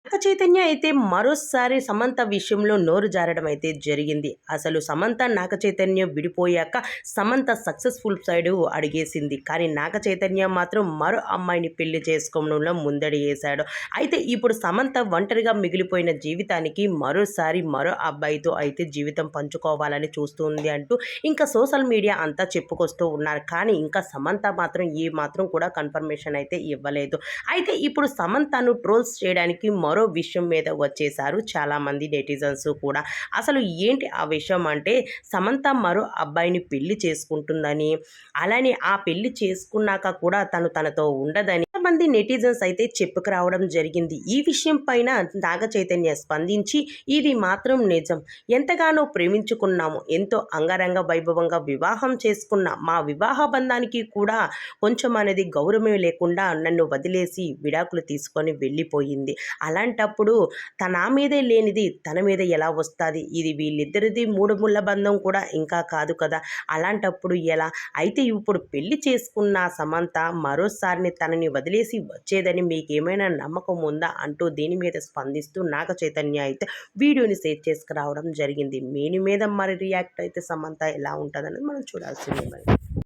నాగ చైతన్య అయితే మరోసారి సమంత విషయంలో నోరు జారడం అయితే జరిగింది. అసలు సమంత నాగ చైతన్య విడిపోయాక సమంత సక్సెస్ఫుల్ సైడు అడిగేసింది. కానీ నాగ చైతన్య మాత్రం మరో అమ్మాయిని పెళ్లి చేసుకోవడంలో ముందడుగేశాడు. అయితే ఇప్పుడు సమంత ఒంటరిగా మిగిలిపోయిన జీవితానికి మరోసారి మరో అబ్బాయితో అయితే జీవితం పంచుకోవాలని చూస్తుంది అంటూ ఇంకా సోషల్ మీడియా అంతా చెప్పుకొస్తూ ఉన్నారు. కానీ ఇంకా సమంత మాత్రం ఏ మాత్రం కూడా కన్ఫర్మేషన్ అయితే ఇవ్వలేదు. అయితే ఇప్పుడు సమంతను ట్రోల్స్ చేయడానికి మరో విషయం మీద వచ్చేసారు చాలామంది నెటిజన్స్ కూడా. అసలు ఏంటి ఆ విషయం అంటే, సమంత మరో అబ్బాయిని పెళ్లి చేసుకుంటుందని, అలానే ఆ పెళ్లి చేసుకున్నాక కూడా తనతో ఉండదని కొంతమంది నెటిజన్స్ అయితే చెప్పుకురావడం జరిగింది. ఈ విషయం పైన నాగ చైతన్య స్పందించి, ఇది మాత్రం నిజం, ఎంతగానో ప్రేమించుకున్నాము, ఎంతో అంగరంగ వైభవంగా వివాహం చేసుకున్న మా వివాహ బంధానికి కూడా కొంచెం అనేది గౌరవమే లేకుండా నన్ను వదిలేసి విడాకులు తీసుకొని వెళ్ళిపోయింది. అలాంటప్పుడు నా మీదే లేనిది తన మీద ఎలా వస్తుంది? ఇది వీళ్ళిద్దరిది మూడు ముళ్ళ బంధం కూడా ఇంకా కాదు కదా. అలాంటప్పుడు ఎలా? అయితే ఇప్పుడు పెళ్లి చేసుకున్న సమంత మరోసారిని తనని వదిలేసి వచ్చేదని మీకేమైనా నమ్మకం ఉందా అంటూ దీని మీద స్పందిస్తూ నాగ చైతన్య అయితే వీడియోని షేర్ చేసుకురావడం జరిగింది. దీని మీద మరి రియాక్ట్ అయితే సమంత ఎలా ఉంటుందనేది మనం చూడాల్సిందే మరి.